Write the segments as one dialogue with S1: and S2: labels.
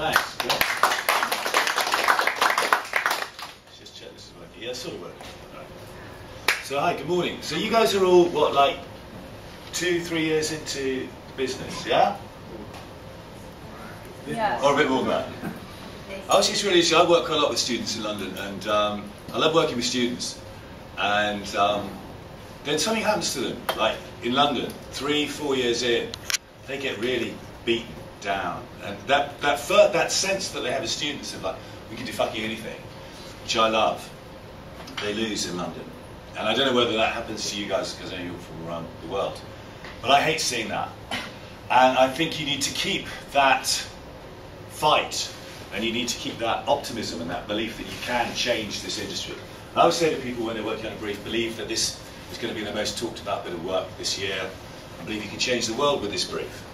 S1: Thanks. Great. Let's just check this is working. Yeah, it's sort of working. Right. So hi, good morning. So you guys are all, what, like 2-3 years into business, yeah?
S2: Yeah.
S1: Or a bit more than that. I was just really interested. I work quite a lot with students in London, and I love working with students. And then something happens to them, like in London, 3-4 years in, they get really beaten down, and that sense that they have as students of like, we can do fucking anything, which I love, they lose in London. And I don't know whether that happens to you guys, because I know you're from around the world, but I hate seeing that. And I think you need to keep that fight, and you need to keep that optimism and that belief that you can change this industry. I always say to people when they're working on a brief, believe that this is going to be the most talked about bit of work this year. I believe you can change the world with this brief.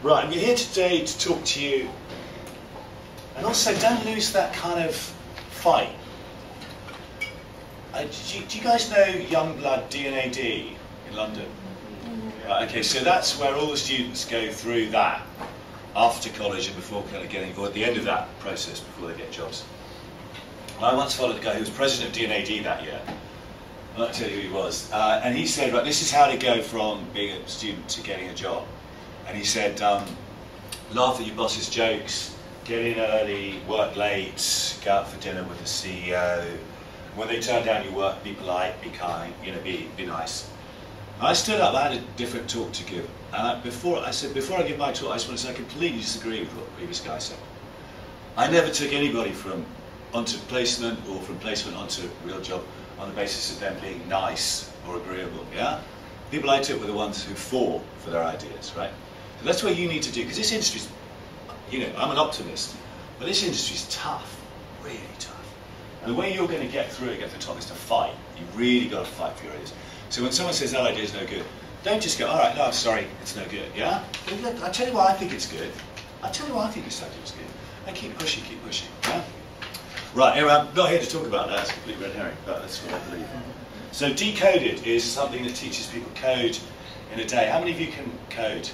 S1: Right, we're here today to talk to you, and also don't lose that kind of fight. Do you guys know Youngblood D&AD in London? Right, okay, so that's where all the students go through that after college and before kind of getting, or at the end of that process before they get jobs. I once followed a guy who was president of D&AD that year. I'll not tell you who he was. And he said, right, this is how to go from being a student to getting a job. And he said, laugh at your boss's jokes, get in early, work late, go out for dinner with the CEO. When they turn down your work, be polite, be kind, you know, be nice. And I stood up, I had a different talk to give. And before I give my talk, I just want to say I completely disagree with what the previous guy said. I never took anybody onto placement or from placement onto a real job on the basis of them being nice or agreeable, yeah? People I took were the ones who fought for their ideas, right? So that's what you need to do, because this industry's, you know, I'm an optimist, but this industry's tough, really tough. And the way you're going to get through it, get to the top, is to fight. You've really got to fight for your ideas. So when someone says that idea's no good, don't just go, all right, no, I'm sorry, it's no good, yeah? I'll tell you why I think it's good. I'll tell you why I think this idea is good. And keep pushing, yeah? Right, anyway, I'm not here to talk about that, it's a complete red herring, but that's what I believe. So Decoded is something that teaches people code in a day. How many of you can code?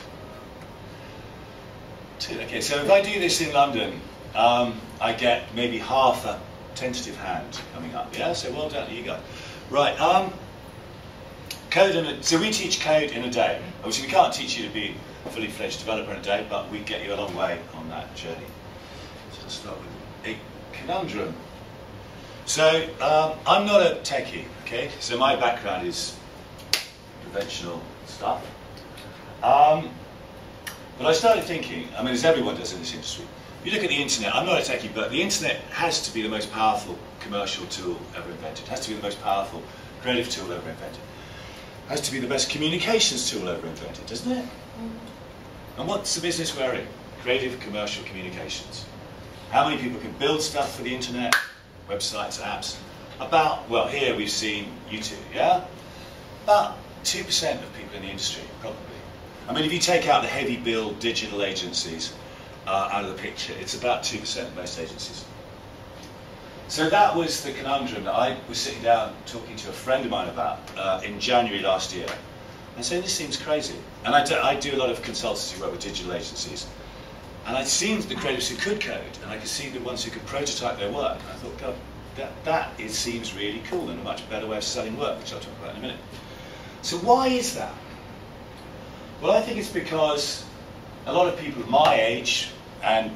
S1: 2, okay, so if I do this in London, I get maybe half a tentative hand coming up, yeah? So well done to you guys. Right, so we teach code in a day. Obviously we can't teach you to be a fully fledged developer in a day, but we get you a long way on that journey. So let's start with a conundrum. So I'm not a techie, okay? So my background is conventional stuff. But I started thinking, I mean, as everyone does in this industry, if you look at the internet, I'm not a techie, but the internet has to be the most powerful commercial tool ever invented. It has to be the most powerful creative tool ever invented. It has to be the best communications tool ever invented, doesn't it? And what's the business we're in? Creative commercial communications. How many people can build stuff for the internet, websites, apps? Well, here we've seen you two, yeah? About 2% of people in the industry, probably. I mean, if you take out the heavy build digital agencies out of the picture, it's about 2% of most agencies. So that was the conundrum that I was sitting down talking to a friend of mine about in January last year. And saying, this seems crazy. And I do a lot of consultancy work with digital agencies. And I'd seen the creatives who could code, and I could see the ones who could prototype their work. And I thought, God, that seems really cool and a much better way of selling work, which I'll talk about in a minute. So why is that? Well, I think it's because a lot of people of my age and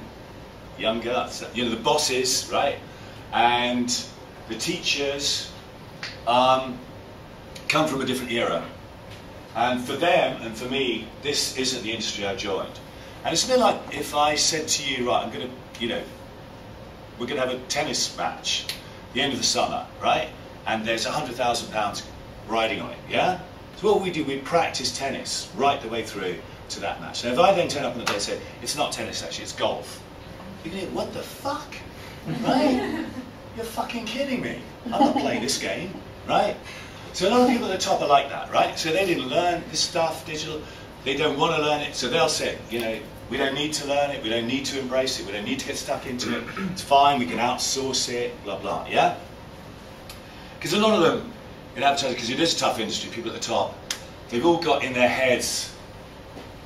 S1: younger, you know, the bosses, right, and the teachers come from a different era. And for them and for me, this isn't the industry I joined. And it's a bit like if I said to you, right, I'm going to, you know, we're going to have a tennis match at the end of the summer, right? And there's £100,000 riding on it, yeah? So what we do, we practice tennis right the way through to that match. So if I then turn up on the day and say, it's not tennis actually, it's golf. You're going to go, what the fuck? Right? You're fucking kidding me. I'm not playing this game, right? So a lot of people at the top are like that, right? So they didn't learn this stuff, digital. They don't want to learn it, so they'll say, you know, we don't need to learn it, we don't need to embrace it, we don't need to get stuck into it, it's fine, we can outsource it, blah, blah, yeah? Because a lot of them, in advertising, because it is a tough industry, people at the top, they've all got in their heads,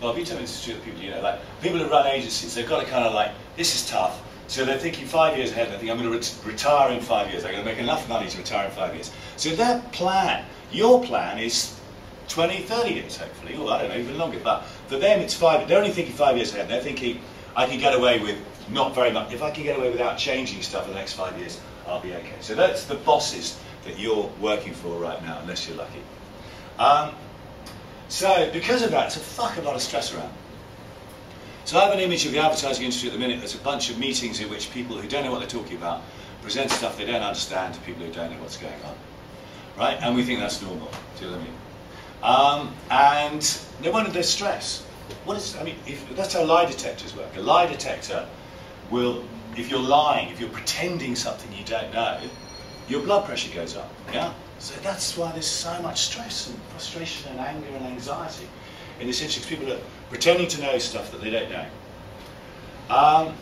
S1: Bob, you tell me this to the people you know, like people who run agencies, they've got to kind of like, this is tough. So they're thinking 5 years ahead. They think, I'm going to retire in 5 years. I'm going to make enough money to retire in 5 years. So their plan, your plan is 20, 30 years, hopefully, or I don't know, even longer. But for them, it's 5. They're only thinking 5 years ahead. They're thinking, I can get away with not very much. If I can get away without changing stuff in the next 5 years, I'll be okay. So that's the bosses that you're working for right now, unless you're lucky. So because of that, it's a fucking lot of stress around. So I have an image of the advertising industry at the minute. There's a bunch of meetings in which people who don't know what they're talking about present stuff they don't understand to people who don't know what's going on. Right? And we think that's normal. Do you know what I mean? And no wonder there's stress. What is, I mean, that's how lie detectors work. A lie detector will, if you're lying, if you're pretending something you don't know, your blood pressure goes up. Yeah? So that's why there's so much stress and frustration and anger and anxiety in this industry. People are pretending to know stuff that they don't know.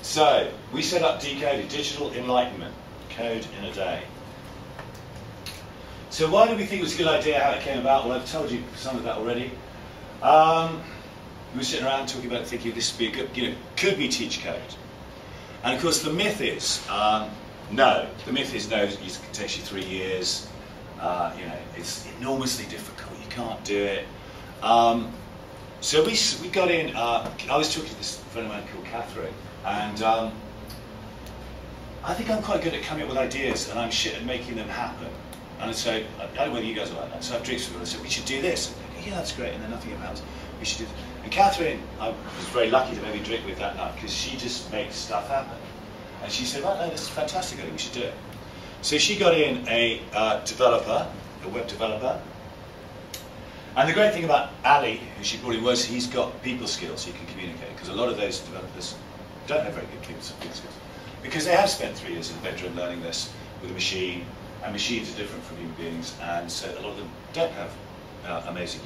S1: So we set up Decoded, Digital Enlightenment, code in a day. So why did we think it was a good idea how it came about? Well, I've told you some of that already. We were sitting around talking about it, thinking this would be a good, you know, could we teach code? And of course the myth is, no. The myth is no, it takes you 3 years, you know, it's enormously difficult, you can't do it. So we got in, I was talking to this friend of mine called Catherine, and I think I'm quite good at coming up with ideas, and I'm shit at making them happen. And I'd say, I don't know whether you guys are like that, so I have drinks with her, and I said, we should do this. And yeah, that's great, and then nothing happens. We should do this. And Catherine, I was very lucky to maybe drink with that night, because she just makes stuff happen. And she said, right, no, this is fantastic, I think we should do it. So she got in a developer, a web developer. And the great thing about Ali, who she brought in, was he's got people skills, he can communicate, because a lot of those developers don't have very good people skills. Because they have spent 3 years in the bedroom learning this with a machine, and machines are different from human beings, and so a lot of them don't have amazing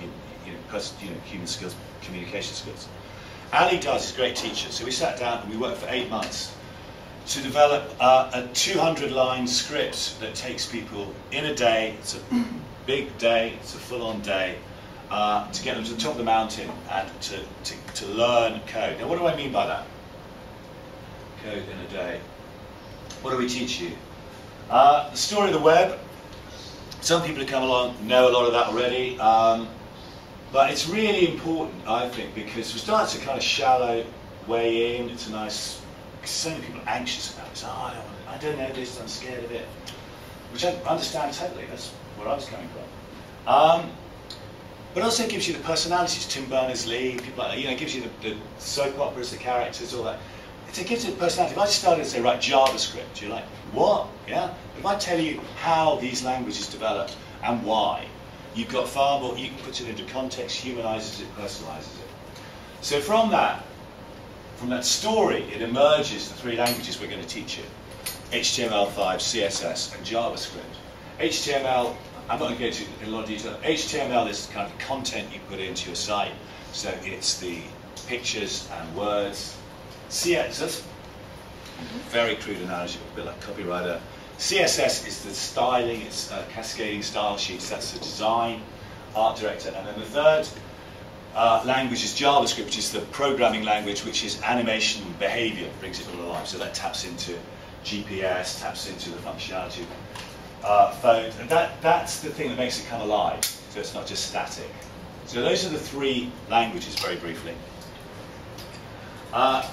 S1: human skills, communication skills. Ali does, he's a great teacher, so we sat down and we worked for 8 months to develop a 200-line script that takes people in a day. It's a big day, it's a full-on day, to get them to the top of the mountain and to learn code. Now, what do I mean by that? Code in a day. What do we teach you? The story of the web. Some people who come along know a lot of that already, but it's really important, I think, because we start to kind of shallow way in. It's a nice. So many people are anxious about it. Oh, I don't know this, I'm scared of it. Which I understand totally, that's where I was coming from. But also it gives you the personalities, Tim Berners-Lee, people like that, you know, it gives you the soap operas, the characters, all that. It gives you the personality. If I started to say, right, JavaScript, you're like, what? Yeah? If I tell you how these languages developed and why, you've got far more, you can put it into context, humanizes it, personalizes it. So from that story, it emerges the 3 languages we're going to teach you. HTML5, CSS, and JavaScript. HTML, I'm not going to go into in a lot of detail. HTML is the kind of content you put into your site. So it's the pictures and words. CSS, very crude analogy, a bit like copywriter. CSS is the styling, it's cascading style sheets, that's the design, art director. And then the third language is JavaScript, which is the programming language, which is animation and behavior, brings it all alive. So that taps into GPS, taps into the functionality of phones, and that's the thing that makes it come alive. So it's not just static. So those are the 3 languages, very briefly.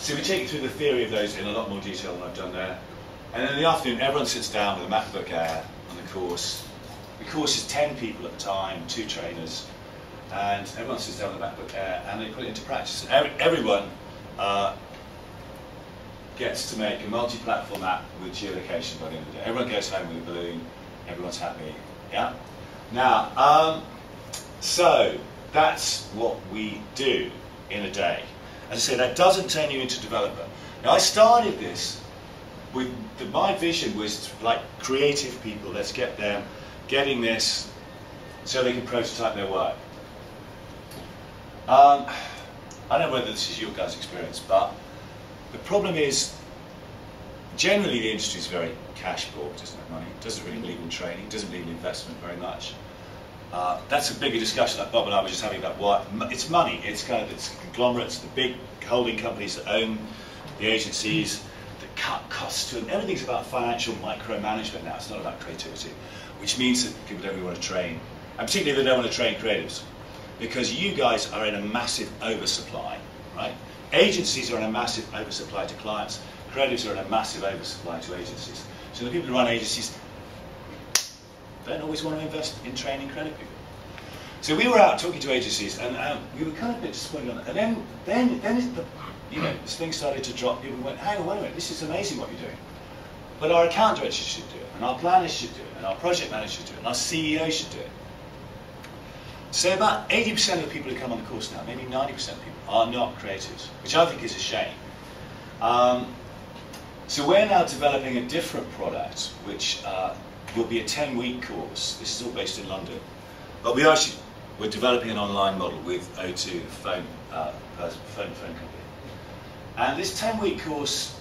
S1: So we take you through the theory of those in a lot more detail than I've done there. And then in the afternoon, everyone sits down with a MacBook Air on the course. The course is 10 people at the time, 2 trainers. And everyone sits down with a MacBook Air and they put it into practice. Everyone gets to make a multi-platform app with geolocation by the end of the day. Everyone goes home with a balloon, everyone's happy, yeah? Now, so that's what we do in a day. As I say, that doesn't turn you into a developer. Now, I started this with, my vision was like creative people, let's get them getting this so they can prototype their work. I don't know whether this is your guys' experience, but the problem is, generally the industry is very cash poor, doesn't have money, doesn't really believe in training, doesn't believe in investment very much. That's a bigger discussion that Bob and I were just having about what it's money. It's kind of it's conglomerates, the big holding companies that own the agencies, that cut costs to them. Everything's about financial micromanagement now. It's not about creativity, which means that people don't really want to train, and particularly they don't want to train creatives, because you guys are in a massive oversupply, right? Agencies are in a massive oversupply to clients. Creatives are in a massive oversupply to agencies. So the people who run agencies don't always want to invest in training creative people. So we were out talking to agencies, and we were kind of a bit disappointed on it. And then this thing started to drop. People went, hang on, wait a minute, this is amazing what you're doing. But our account directors should do it, and our planners should do it, and our project managers should do it, and our CEO should do it. So about 80% of the people who come on the course now, maybe 90% of people, are not creatives, which I think is a shame. So we're now developing a different product, which will be a 10-week course. This is all based in London. But we're developing an online model with O2, the phone company. And this 10-week course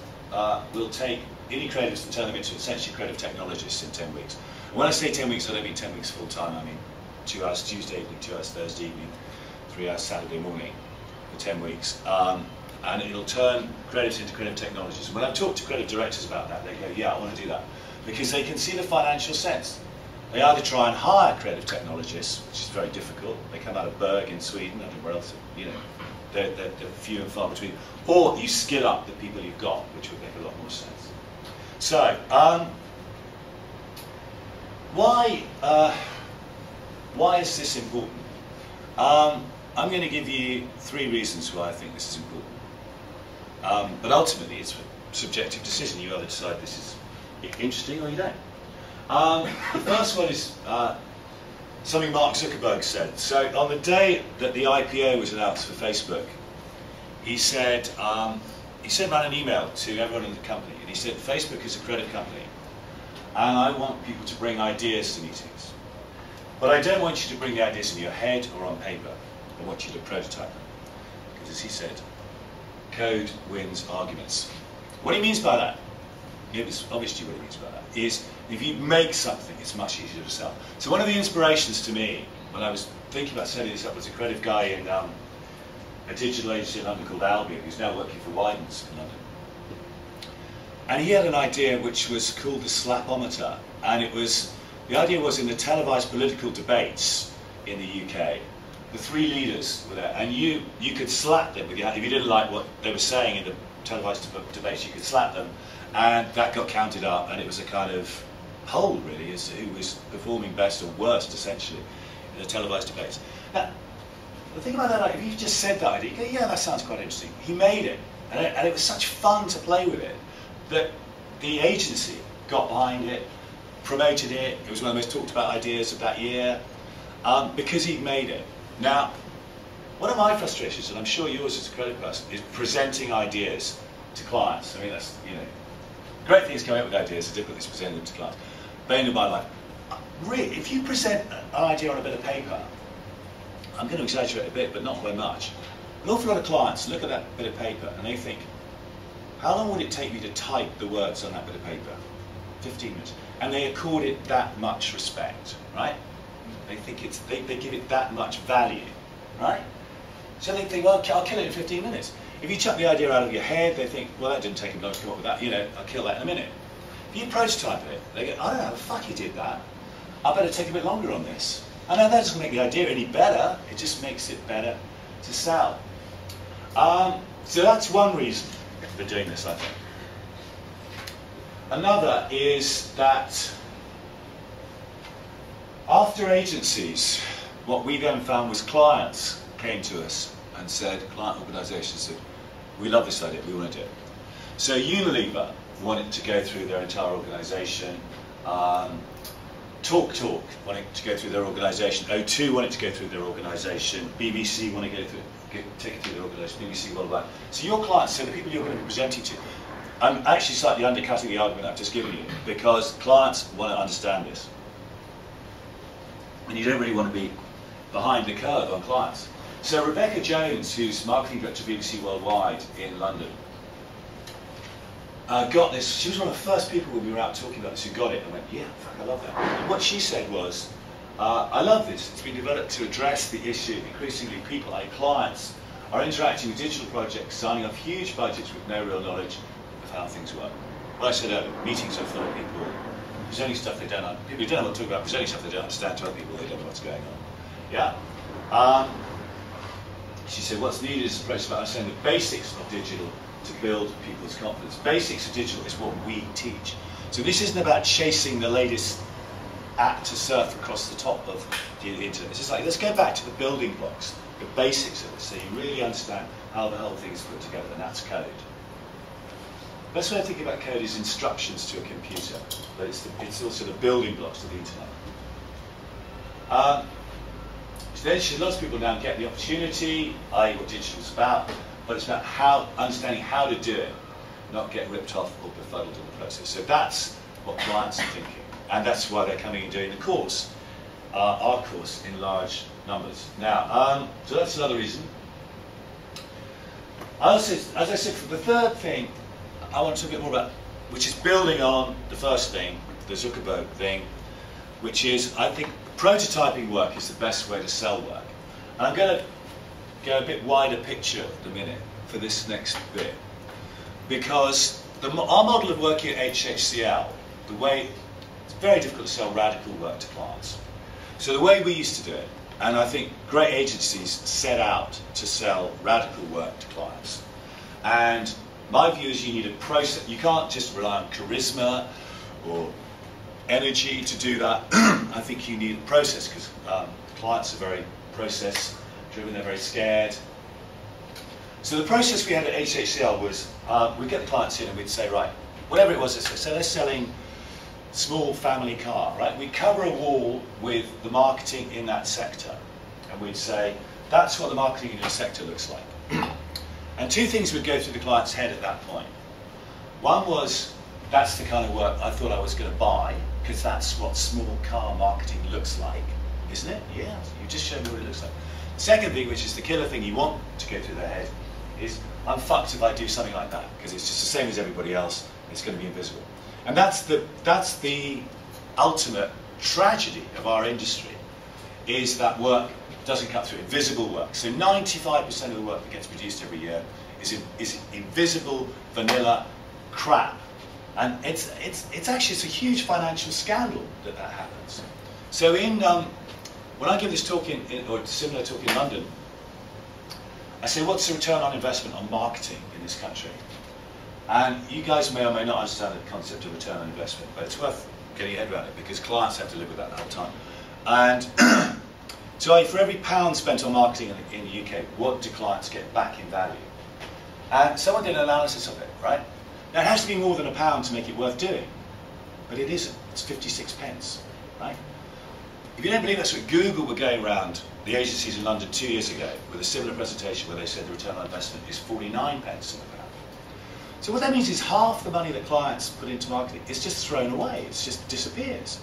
S1: will take any creatives and turn them into essentially creative technologists in 10 weeks. And when I say 10 weeks, I don't mean 10 weeks full time. I mean 2 hours Tuesday evening, 2 hours Thursday evening, 3 hours Saturday morning for 10 weeks. And it'll turn creatives into creative technologists. When I've talked to creative directors about that, they go, yeah, I want to do that. Because they can see the financial sense. They either try and hire creative technologists, which is very difficult. They come out of Berg in Sweden, I don't know where else, they're few and far between. Or you skill up the people you've got, which would make a lot more sense. So, why is this important? I'm going to give you 3 reasons why I think this is important. But ultimately, it's a subjective decision. You either decide this is interesting or you don't. The first one is something Mark Zuckerberg said. So on the day that the IPO was announced for Facebook, he said out an email to everyone in the company, and he said, Facebook is a creative company, and I want people to bring ideas to meetings. But I don't want you to bring the ideas in your head or on paper. I want you to prototype them. Because as he said, code wins arguments. What he means by that, it's obviously what he means by that, is if you make something, it's much easier to sell. So one of the inspirations to me, when I was thinking about setting this up, was a creative guy in a digital agency in London called Albion, who's now working for Widens in London. And he had an idea which was called the slapometer. And the idea was in the televised political debates in the UK, the 3 leaders were there, and you could slap them with your hand. If you didn't like what they were saying in the televised debates, you could slap them, and that got counted up, and it was a kind of poll, really, as to who was performing best or worst, essentially, in the televised debates. Now, the thing about that, like, if you just said that idea, you go, yeah, that sounds quite interesting. He made it, and it was such fun to play with it, that the agency got behind it, promoted it. It was one of the most talked about ideas of that year, because he'd made it. Now, one of my frustrations, and I'm sure yours as a creative person, is presenting ideas to clients. I mean, that's, great things coming up with ideas, the difficult is presenting them to clients. Bane of my life. Really, if you present an idea on a bit of paper, I'm going to exaggerate a bit, but not by much. An awful lot of clients look at that bit of paper and they think, how long would it take me to type the words on that bit of paper? 15 minutes. And they accord it that much respect, right? They think they give it that much value, right? So they think, well, I'll kill it in 15 minutes. If you chuck the idea out of your head, they think, well, that didn't take him long to come up with that. I'll kill that in a minute. If you prototype it, they go, I don't know how the fuck you did that. I better take a bit longer on this. And that doesn't make the idea any better. It just makes it better to sell. So that's one reason for doing this, I think. Another is that after agencies, what we then found was clients came to us and said, client organisations said, we love this idea, we want to do it. So Unilever wanted to go through their entire organisation, Talk wanted to go through their organisation, O2 wanted to go through their organisation, BBC wanted to take it through their organisation, BBC worldwide. So your clients, so the people you're going to be presenting to, I'm actually slightly undercutting the argument I've just given you, because clients want to understand this. And you don't really want to be behind the curve on clients. So Rebecca Jones, who's marketing director of BBC Worldwide in London, got this. She was one of the first people when we were out talking about this who got it and went, yeah, fuck, I love that. And what she said was, I love this. It's been developed to address the issue. Increasingly, people, like clients, are interacting with digital projects, signing off huge budgets with no real knowledge of how things work. What I said earlier, meetings are full of people presenting stuff they don't understand. People who don't know what to talk about, presenting stuff they don't understand to other people, they don't know what's going on. Yeah. She said, what's needed is a process about understanding the basics of digital to build people's confidence. Basics of digital is what we teach. So this isn't about chasing the latest app to surf across the top of the internet. It's just like, let's go back to the building blocks, the basics of it, so you really understand how the whole thing is put together, and that's code. The best way of thinking about code is instructions to a computer, but it's also the building blocks of the internet. So then lots of people now get the opportunity, i.e. what digital is about, but it's about understanding how to do it, not get ripped off or befuddled in the process. So that's what clients are thinking, and that's why they're coming and doing the course, our course, in large numbers. Now, so that's another reason. Also, as I said, for the third thing, I want to talk a bit more about, which is building on the first thing, the Zuckerberg thing, which is, I think, prototyping work is the best way to sell work. And I'm going to go a bit wider picture at the minute for this next bit, because our model of working at HHCL, the way it's very difficult to sell radical work to clients. So the way we used to do it, and I think great agencies set out to sell radical work to clients. And my view is you need a process. You can't just rely on charisma or energy to do that. I think you need a process, because clients are very process driven, they're very scared. So the process we had at HHCL was we'd get the clients in and we'd say, right, whatever it was, so they're selling small family car, right? We'd cover a wall with the marketing in that sector, and we'd say, that's what the marketing in your sector looks like. And two things would go through the client's head at that point. One was, that's the kind of work I thought I was going to buy, because that's what small car marketing looks like, isn't it? Yeah, you just showed me what it looks like. Second thing, which is the killer thing you want to go through their head, is I'm fucked if I do something like that, because it's just the same as everybody else, it's going to be invisible. And that's the ultimate tragedy of our industry, is that work doesn't cut through, invisible work. So 95% of the work that gets produced every year is invisible, vanilla crap. And it's actually a huge financial scandal that happens. So when I give this talk or a similar talk in London, I say, what's the return on investment on marketing in this country? And you guys may or may not understand the concept of return on investment, but it's worth getting your head around it, because clients have to live with that the whole time. And so for every pound spent on marketing in the UK, what do clients get back in value? And someone did an analysis of it, right? Now it has to be more than £1 to make it worth doing, but it isn't. It's 56 pence, right? If you don't believe that's what Google were going around the agencies in London 2 years ago with a similar presentation where they said the return on investment is 49 pence on the pound. So what that means is half the money that clients put into marketing is just thrown away. It just disappears.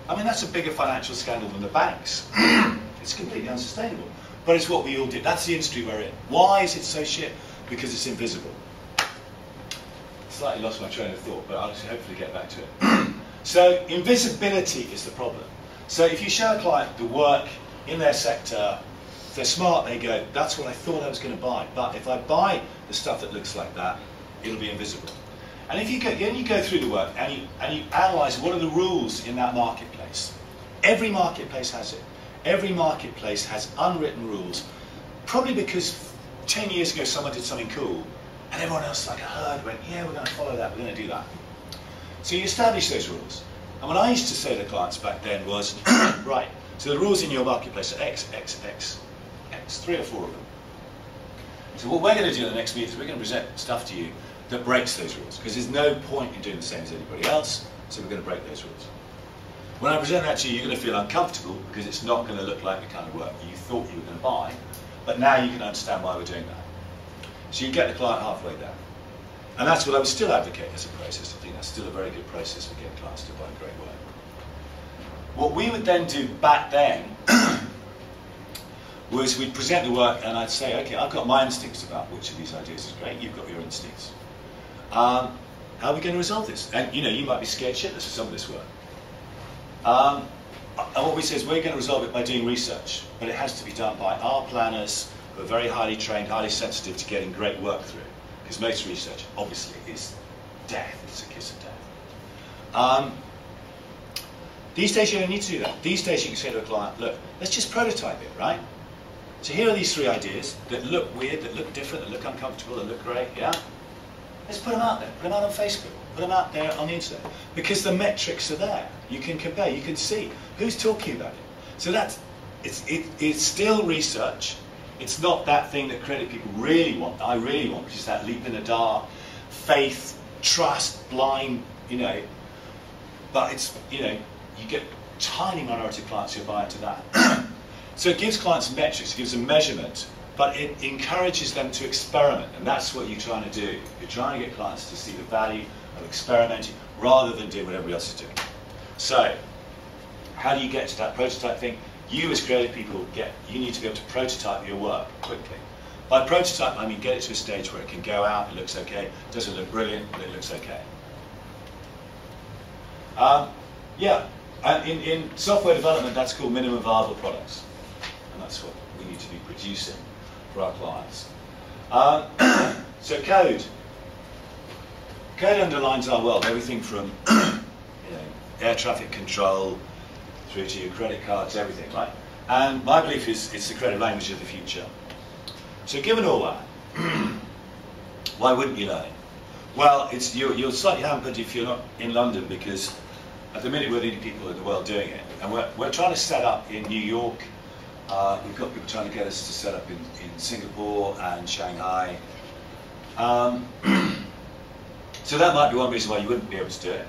S1: I mean, that's a bigger financial scandal than the banks. It's completely unsustainable. But it's what we all do. That's the industry we're in. Why is it so shit? Because it's invisible. Slightly lost my train of thought, but I'll hopefully get back to it. So invisibility is the problem. So if you show a client the work in their sector, if they're smart, they go, that's what I thought I was going to buy. But if I buy the stuff that looks like that, it'll be invisible. And if you go through the work and you analyse what are the rules in that marketplace. Every marketplace has it. Every marketplace has unwritten rules, probably because 10 years ago someone did something cool, and everyone else, like a herd, went, yeah, we're going to follow that, we're going to do that. So you establish those rules. And what I used to say to clients back then was, right, so the rules in your marketplace are X, X, X, X, 3 or 4 of them. So what we're going to do in the next meeting is we're going to present stuff to you that breaks those rules, because there's no point in doing the same as anybody else, so we're going to break those rules. When I present that to you, you're going to feel uncomfortable, because it's not going to look like the kind of work you thought you were going to buy, but now you can understand why we're doing that. So you get the client halfway there. And that's what I would still advocate as a process. I think that's still a very good process for getting clients to buy great work. What we would then do back then was we'd present the work and I'd say, okay, I've got my instincts about which of these ideas is great, you've got your instincts. How are we going to resolve this? And you know, you might be scared shitless of some of this work. And what we say is we're going to resolve it by doing research, but it has to be done by our planners who are very highly trained, highly sensitive to getting great work through. Because most research, obviously, is death. It's a kiss of death. These days, you don't need to do that. These days, you can say to a client, look, let's just prototype it, right? So here are these 3 ideas that look weird, that look different, that look uncomfortable, that look great, yeah? Let's put them out there. Put them out on Facebook. Put them out there on the internet. Because the metrics are there. You can compare. You can see who's talking about it. So it's still research. It's not that thing that creative people really want, I really want, which is that leap in the dark, faith, trust, blind, you know. But it's, you know, you get tiny minority of clients who buy into that. So it gives clients metrics, it gives them measurement, but it encourages them to experiment, and that's what you're trying to do. You're trying to get clients to see the value of experimenting rather than doing what everybody else is doing. So, how do you get to that prototype thing? You as creative people, you need to be able to prototype your work quickly. By prototype, I mean get it to a stage where it can go out, it looks okay, it doesn't look brilliant, but it looks okay. In software development, that's called minimum viable products. And that's what we need to be producing for our clients. So code. Code underlines our world, everything from air traffic control through to your credit cards, everything, right? And my belief is it's the creative language of the future. So given all that, why wouldn't you learn it? Well, you're slightly hampered if you're not in London, because at the minute we're the only people in the world doing it. And we're trying to set up in New York. We've got people trying to get us to set up in Singapore and Shanghai. So that might be one reason why you wouldn't be able to do it.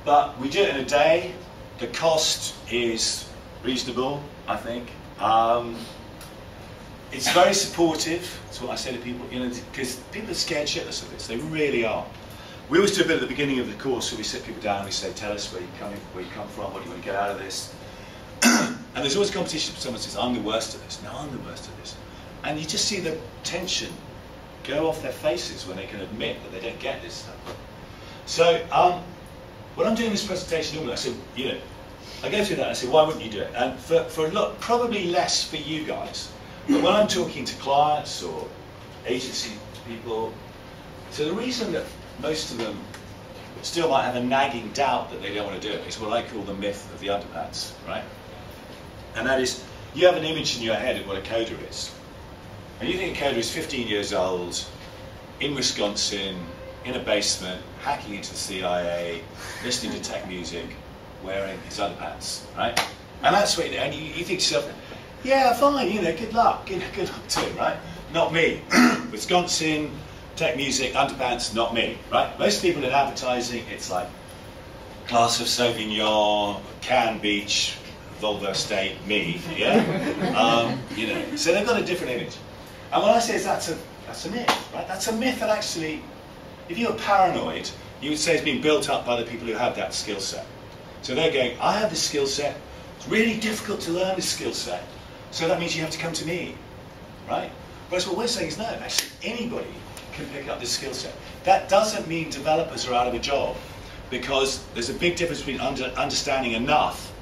S1: But we do it in a day. The cost is reasonable, I think. It's very supportive. That's what I say to people, you know, because people are scared shitless of this. They really are. We always do a bit at the beginning of the course, so we sit people down and we say, tell us where you come from, what do you want to get out of this. And there's always competition. Someone says, I'm the worst at this. No, I'm the worst at this. And you just see the tension go off their faces when they can admit that they don't get this stuff. So when I'm doing this presentation normally, I say, you know, I go through that and I say, why wouldn't you do it? And for a lot, probably less for you guys, but when I'm talking to clients or agency people, so the reason that most of them still might have a nagging doubt that they don't want to do it is what I call the myth of the underpants, right? And that is, you have an image in your head of what a coder is. And you think a coder is 15 years old, in Wisconsin, in a basement, hacking into the CIA, listening to tech music, wearing his underpants, right? And that's what, and you think to yourself, yeah, fine, you know, good luck, good luck to him, right? Not me. Wisconsin, tech music, underpants, not me, right? Most people in advertising, it's like glass of Sauvignon, Cannes Beach, Volvo State, me, yeah? You know, so they've got a different image. And what I say is that's a myth, right? That's a myth that actually, if you were paranoid, you would say it's been built up by the people who have that skill set. So they're going, I have this skill set, it's really difficult to learn this skill set, so that means you have to come to me, right? Whereas what we're saying is no, actually anybody can pick up this skill set. That doesn't mean developers are out of a job, because there's a big difference between understanding enough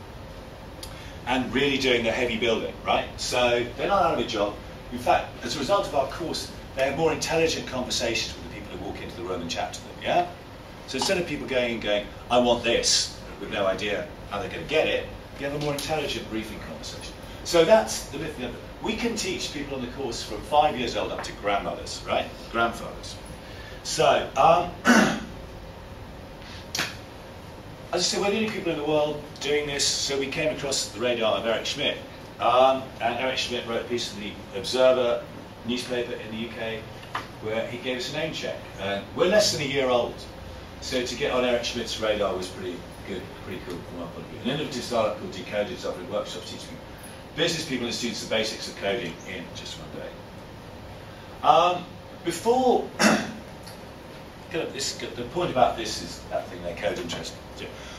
S1: and really doing the heavy building, right? So they're not out of a job. In fact, as a result of our course, they have more intelligent conversations with the people who walk into the room and chat to them, yeah? So instead of people going and going, I want this, with no idea how they're going to get it, you have a more intelligent briefing conversation. So that's the myth. We can teach people on the course from 5 years old up to grandmothers, right? Grandfathers. So, as I said, we're the only people in the world doing this, so we came across the radar of Eric Schmidt. And Eric Schmidt wrote a piece in the Observer newspaper in the UK where he gave us a name check. We're less than a year old, so to get on Eric Schmidt's radar was pretty good, pretty cool from our point of view. An innovative startup called Decoded is offering workshops teaching business people and students the basics of coding in just one day. Before, the point about this is that thing they're code interested.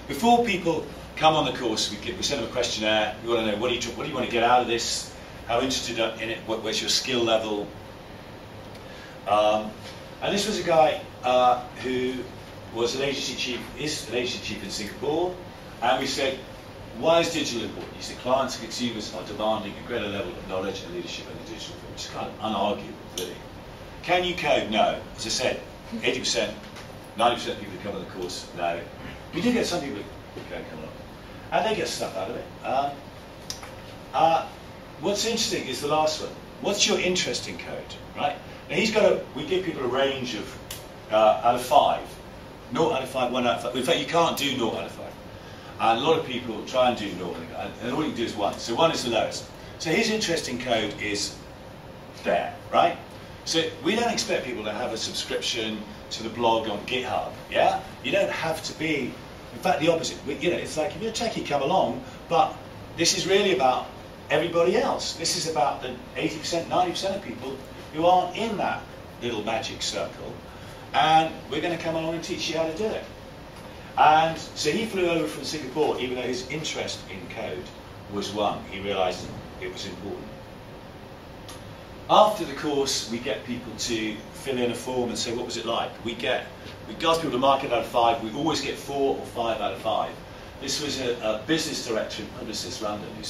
S1: Before people come on the course, we send them a questionnaire. We want to know what do you want to get out of this, how interested in it, where's your skill level. And this was a guy who was an agency chief, is an agency chief in Singapore, And we said, why is digital important? You said clients and consumers are demanding a greater level of knowledge and leadership in the digital field, which is kind of unarguable, really. Can you code? No. As I said, 80%, 90% of people who come on the course, no. We do get some people who come along, and they get stuff out of it. What's interesting is the last one. What's your interest in code, right? Now we give people a range of, out of 5. 0 out of 5, 1 out of 5. In fact, you can't do 0 out of 5. And a lot of people try and do 0, and all you can do is 1. So 1 is the lowest. So his interest in code is there, right? So we don't expect people to have a subscription to the blog on GitHub, yeah? You don't have to be, in fact, the opposite. It's like, if you're a techie, come along, but this is really about everybody else. This is about the 80%, 90% of people who aren't in that little magic circle, and we're going to come along and teach you how to do it. And so he flew over from Singapore, even though his interest in code was 1. He realised it was important. After the course, we get people to fill in a form and say, what was it like? We ask people to mark it out of 5. We always get 4 or 5 out of 5. This was a business director in Publicis London who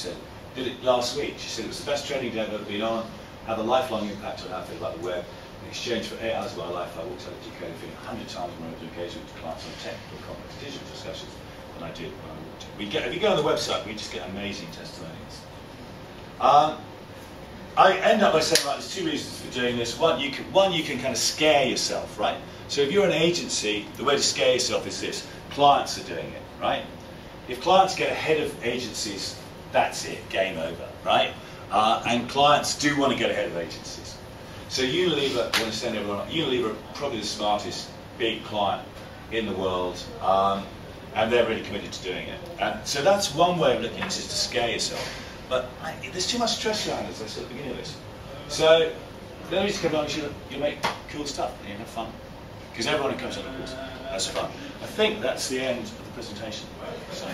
S1: did it last week. She said it was the best training day I've ever been on, had a lifelong impact on how I feel about the web. In exchange for 8 hours of my life, I walked out of decoding feeling 100 times more able to engage with clients on technical, complex digital discussions than I did when I walked in. If you go on the website, we just get amazing testimonials. I end up by saying, right, there's 2 reasons for doing this. One, you can kind of scare yourself, right? So if you're an agency, the way to scare yourself is this. Clients are doing it, right? If clients get ahead of agencies, that's it, game over, right? And clients do want to get ahead of agencies. So Unilever, I want to send everyone up. Unilever are probably the smartest big client in the world, and they're really committed to doing it. And so that's one way of looking at it, is to scare yourself. But there's too much stress around it, as I said at the beginning of this. So the only reason to come along is you make cool stuff and you have fun. Because everyone who comes on the course has fun. I think that's the end of the presentation. So,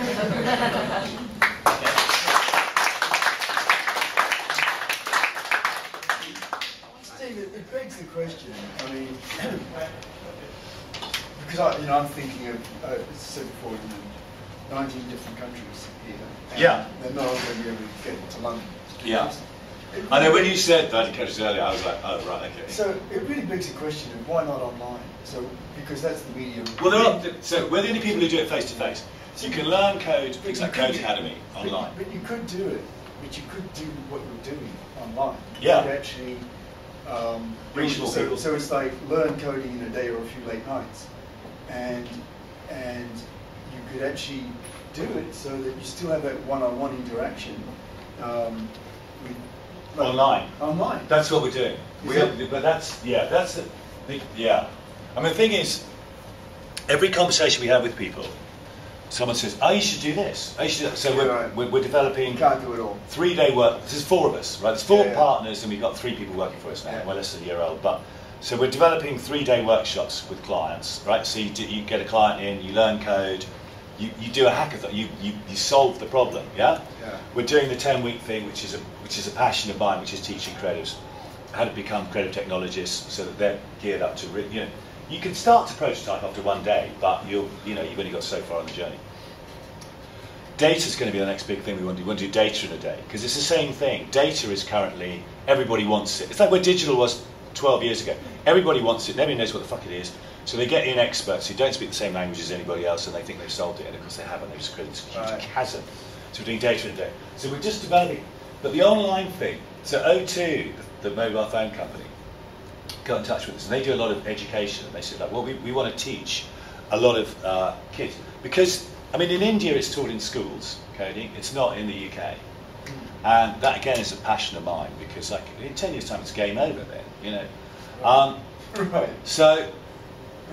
S2: Steve, it begs the question. I mean, because I'm thinking of, as I said before, 19 different countries here.
S1: Yeah.
S2: They're not all going to be able to get to London.
S1: Yeah. I know when you said 19 countries earlier, I was like, oh, right, okay.
S2: So it really begs the question of why not online? So, because that's the medium.
S1: Well, so we're the only people who do it face to face. So you can learn code, things like Code Academy, online.
S2: But you could do it. But you could do what you're doing online.
S1: Yeah.
S2: You could actually
S1: reach more people.
S2: So it's like learn coding in a day or a few late nights, and you could actually do it so that you still have that one-on-one interaction with
S1: online.
S2: Online.
S1: That's what we're doing. But that's the big, yeah. I mean, the thing is, every conversation we have with people, someone says, "Oh, you should do this. Oh, you should do that." So we're developing.
S2: Can't do it all.
S1: 3-day work. There's 4 of us, right? There's 4 partners, and we've got 3 people working for us now. Yeah. We're less than a year old, but so we're developing 3-day workshops with clients, right? So you get a client in, you learn code, you do a hackathon, you solve the problem, yeah? We're doing the 10-week thing, which is a passion of mine, which is teaching creatives how to become creative technologists, so that they're geared up to you can start to prototype after 1 day, but you've only got so far on the journey. Data is going to be the next big thing we want to do. We want to do data in a day, because it's the same thing. Data is currently, everybody wants it. It's like where digital was 12 years ago. Everybody wants it, nobody knows what the fuck it is. So they get in experts who don't speak the same language as anybody else, and they think they've solved it, and of course they haven't. They've just created this huge chasm. So we're doing data in a day. So we're just developing, but the online thing, so O2, the mobile phone company, got in touch with us, and they do a lot of education, and they said, like, well, we want to teach a lot of kids, because, I mean, in India it's taught in schools, coding, it's not in the UK, and that again is a passion of mine, because like, in 10 years time it's game over then, So,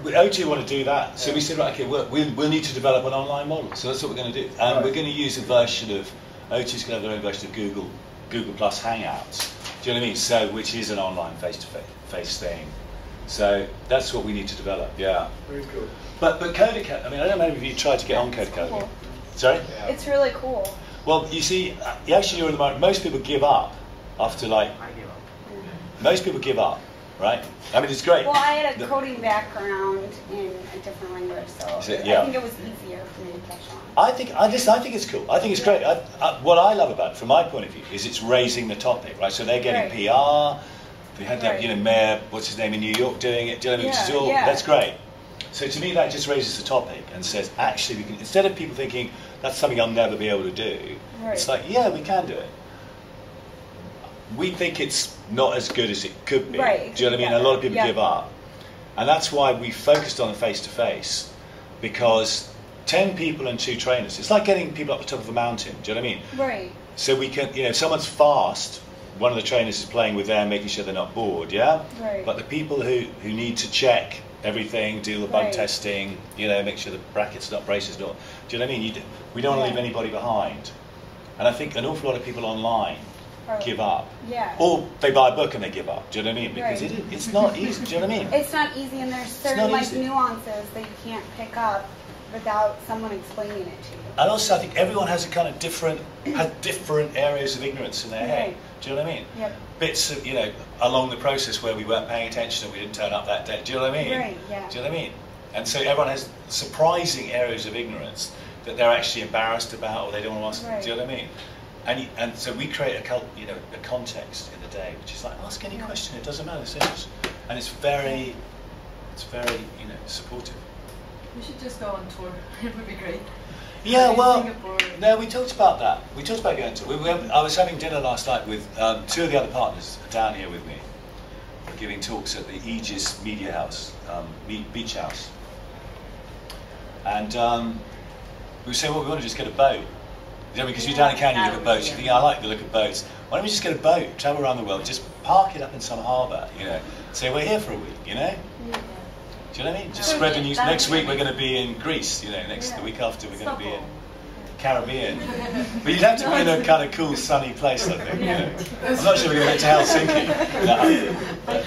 S1: O2 want to do that, so we said, right, okay, we'll need to develop an online model, so that's what we're going to do, and we're going to use a version of, O2's going to have their own version of Google Plus Hangouts, do you know what I mean? So, which is an online face-to-face thing. So that's what we need to develop. Yeah.
S2: Very cool.
S1: But Code Academy, I mean, I don't know if you tried to get on Code Academy.
S3: Cool.
S1: Sorry?
S3: Yeah. It's really cool.
S1: Well, you see, actually, you're in the market. Most people give up after like.
S4: I give up.
S1: Most people give up right? I mean, it's great.
S3: Well, I had a coding background in a different language, so I think it was easier for me to catch on.
S1: I think it's cool. I think it's great. What I love about it, from my point of view, is it's raising the topic, right? So they're getting PR. They had that, Mayor, what's his name in New York doing it. Do you know what I mean? That's great. So to me, that just raises the topic and says, actually, we can. Instead of people thinking that's something I'll never be able to do, it's like, yeah, we can do it. We think it's not as good as it could be.
S3: Right,
S1: do you know what I mean? A lot of people give up. And that's why we focused on the face-to-face, because 10 people and 2 trainers, it's like getting people up the top of a mountain, do you know what I mean?
S3: Right.
S1: So we can, if someone's fast, one of the trainers is playing with them, making sure they're not bored, yeah?
S3: Right.
S1: But the people who need to check everything, do the bug testing, make sure the brackets not braces not, do you know what I mean? We don't want to leave anybody behind. And I think an awful lot of people online give up.
S3: Yeah.
S1: Or they buy a book and they give up. Do you know what I mean? Because it's not easy. Do you know what I mean?
S3: It's not easy, and there's certain nuances that you can't pick up without someone explaining it to you.
S1: And also, I think everyone has a kind of different areas of ignorance in their head. Do you know what I mean?
S3: Yep.
S1: Bits of along the process where we weren't paying attention and we didn't turn up that day. Do you know what I mean?
S3: Right. Yeah.
S1: Do you know what I mean? And so everyone has surprising areas of ignorance that they're actually embarrassed about or they don't want to ask. Do you know what I mean? And so we create a context in the day which is like, ask any question, it doesn't matter, and it's very supportive.
S4: We should just go on tour. It would be great.
S1: Yeah, well, no, we talked about that. We talked about going to. I was having dinner last night with 2 of the other partners down here with me, giving talks at the Aegis Media House, Beach House, and we were saying, well, we want to just get a boat. Because you're down in Canada, you look at boats. You think, I like the look of boats. Why don't we just get a boat, travel around the world, just park it up in some harbour, say we're here for a week, Do you know what I mean? Just spread the news. Next week we're going to be in Greece, the week after we're going to be in Caribbean. But you'd have to be in a kind of cool, sunny place, I think. I'm not sure we're going to get to Helsinki. But,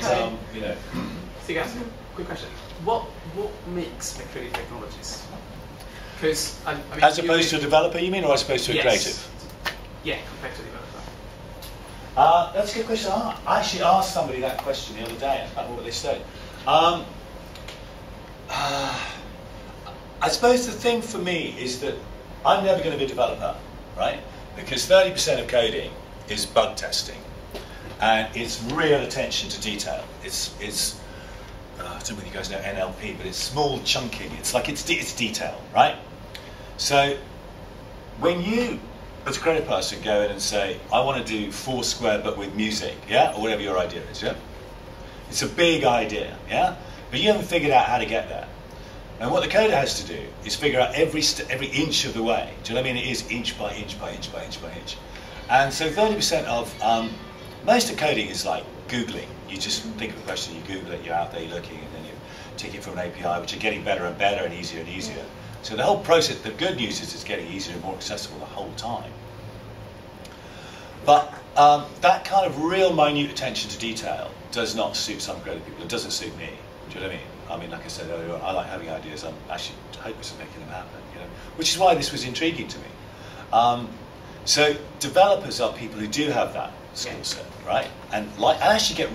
S5: So guys, quick question. What makes the creative technologies? Because
S1: as opposed to a developer, you mean, or as opposed to a creative?
S5: Yeah, compared to a developer.
S1: That's a good question. I actually asked somebody that question the other day. I don't know what they said. I suppose the thing for me is that I'm never going to be a developer, right? Because 30% of coding is bug testing, and it's real attention to detail. It's I don't know if you guys know NLP, but it's small chunking. It's like it's detail, right? So when you, as a creative person, go in and say, I want to do Foursquare but with music, or whatever your idea is, it's a big idea, but you haven't figured out how to get there. And what the coder has to do is figure out every inch of the way. Do you know what I mean? It is inch by inch by inch by inch by inch. And so 30% of most of coding is like Googling. You just think of a question, you Google it, you're out there, you're looking, and then you take it from an API, which are getting better and better and easier and easier. So the whole process, the good news is it's getting easier and more accessible the whole time. But that kind of real minute attention to detail does not suit some creative people. It doesn't suit me. Do you know what I mean? I mean, like I said earlier on, I like having ideas. I'm actually hopeless at making them happen. Which is why this was intriguing to me. So developers are people who do have that skill set, right? And actually get.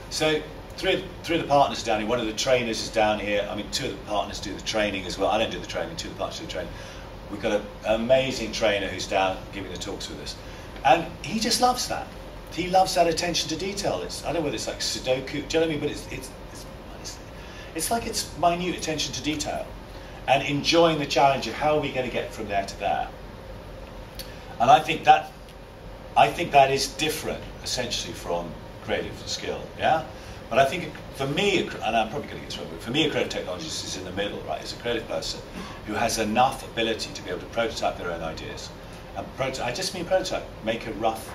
S1: So three of the partners down here. One of the trainers is down here. 2 of the partners do the training as well. I don't do the training. 2 of the partners do the training. We've got an amazing trainer who's down giving the talks with us, and he just loves that. He loves that attention to detail. I don't know whether it's like Sudoku. Do you know what I mean? But it's like it's minute attention to detail, and enjoying the challenge of how are we going to get from there to there. And I think that is different essentially from creative skill, But I think for me, and I'm probably going to get this wrong, but for me a creative technologist is in the middle, right? It's a creative person who has enough ability to be able to prototype their own ideas. And I just mean prototype, make a rough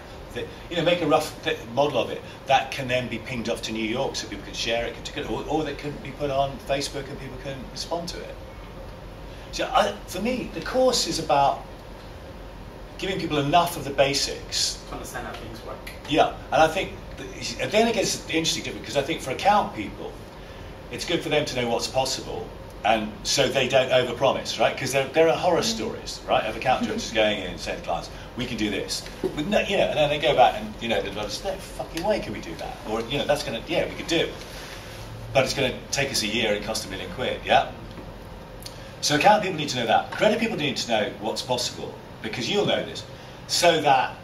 S1: model of it that can then be pinged off to New York so people can share it, or that can be put on Facebook and people can respond to it. So for me, the course is about giving people enough of the basics
S5: to understand how things work.
S1: Yeah, and I think then it gets interesting because I think for account people, it's good for them to know what's possible, And so they don't overpromise, right? Because there are horror stories, right, of account directors going in and saying to clients, "We can do this," with no, you know, and then they go back and the developers, "No fucking way can we do that," or that's going to, yeah, we could do it, but it's going to take us a year and cost £1 million, yeah. So account people need to know that. Credit people need to know what's possible, because you'll know this, so that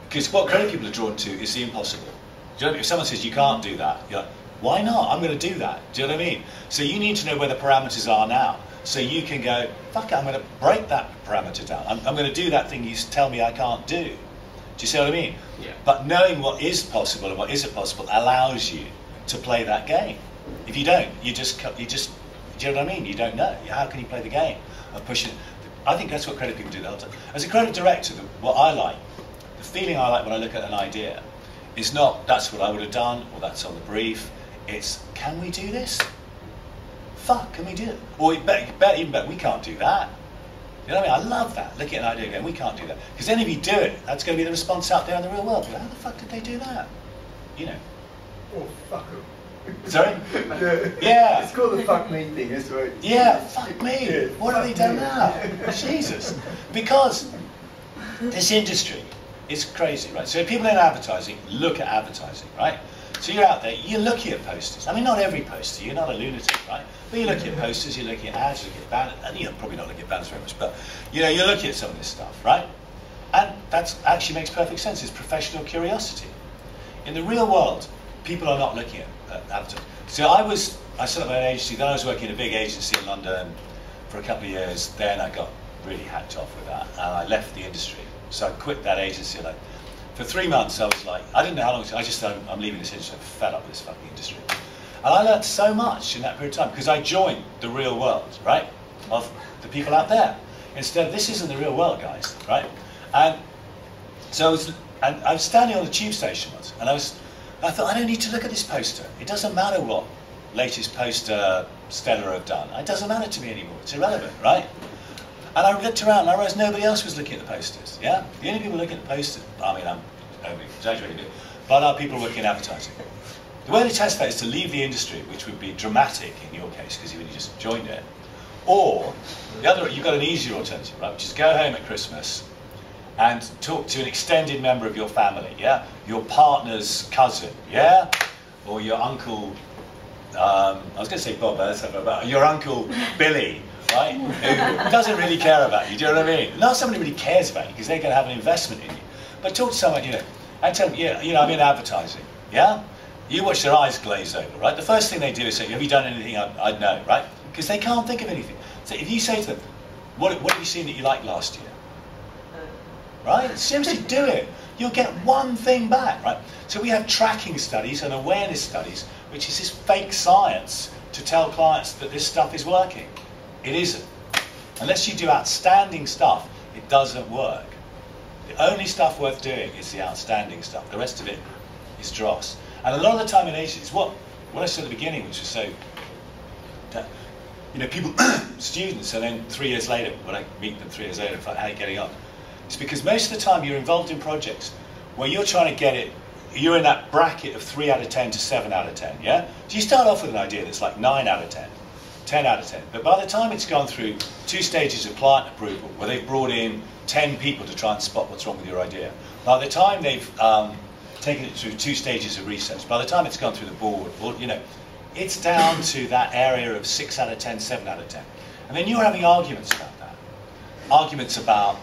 S1: because what credit people are drawn to is the impossible. Do you know what I mean? If someone says you can't do that, you're like, why not? I'm going to do that. Do you know what I mean? So you need to know where the parameters are now. So you can go, fuck it, I'm going to break that parameter down. I'm going to do that thing you tell me I can't do. Do you see what I mean?
S5: Yeah.
S1: But knowing what is possible and what isn't possible allows you to play that game. If you don't, you just, do you know what I mean? You don't know. How can you play the game of pushing? I think that's what credit people do the whole time. As a credit director, what I like, the feeling I like when I look at an idea, is not that's what I would have done or that's on the brief. It's, can we do this? Fuck, can we do it? Or even better, we can't do that. You know what I mean? I love that. Looking at an idea going, we can't do that. Because then if you do it, that's going to be the response out there in the real world. How the fuck did they do that? You know.
S2: Oh, fuck them.
S1: Sorry?
S2: Yeah. It's called the fuck me thing, that's right.
S1: Yeah, fuck me.
S2: Yeah,
S1: what have they done now? Jesus. Because this industry is crazy, right? So people in advertising look at advertising, right? So you're out there, you're looking at posters. I mean, not every poster, you're not a lunatic, right? But you're looking at posters, you're looking at ads, you're looking at banners, and you're probably not looking at banners very much, but you're looking at some of this stuff, right? And that actually makes perfect sense. It's professional curiosity. In the real world, people are not looking at advertising. So I set up my own agency, then I was working in a big agency in London for a couple of years, then I got really hacked off with that, and I left the industry. So I quit that agency, and for 3 months I was like, I didn't know how long, I just thought I'm leaving this industry, I'm fed up with this fucking industry. And I learned so much in that period of time, because I joined the real world, right, of the people out there. Instead of, this isn't the real world, guys, right? And so I was standing on the tube station once, and I thought, I don't need to look at this poster. It doesn't matter what latest poster Stella have done. It doesn't matter to me anymore, it's irrelevant, right? And I looked around and I realised nobody else was looking at the posters, yeah? The only people looking at the posters, I mean, I'm exaggerating it, but are people working in advertising. The way to test that is to leave the industry, which would be dramatic in your case, because you just joined it. Or, you've got an easier alternative, right, which is go home at Christmas and talk to an extended member of your family, yeah? Your partner's cousin, yeah? Or your uncle, I was going to say Bob, but your uncle Billy, right? Who doesn't really care about you, do you know what I mean? Not somebody really cares about you because they're going to have an investment in you. But talk to someone, and tell them, yeah, I'm in advertising, yeah? You watch their eyes glaze over, right? The first thing they do is say, have you done anything I'd know, right? Because they can't think of anything. So if you say to them, what have you seen that you liked last year? Right? Seriously, do it. You'll get one thing back, right? So we have tracking studies and awareness studies, which is this fake science to tell clients that this stuff is working. It isn't. Unless you do outstanding stuff, it doesn't work. The only stuff worth doing is the outstanding stuff. The rest of it is dross. And a lot of the time in agencies, what I said at the beginning, which was so, people, students, and then 3 years later, when I meet them 3 years later, how are you getting on? It's because most of the time you're involved in projects where you're trying to get it, you're in that bracket of 3 out of 10 to 7 out of 10, yeah? So you start off with an idea that's like 9 out of 10. 10 out of 10. But by the time it's gone through 2 stages of client approval, where they've brought in 10 people to try and spot what's wrong with your idea, by the time they've taken it through 2 stages of research, by the time it's gone through the board, it's down to that area of 6 out of 10, 7 out of 10. And then you're having arguments about that. Arguments about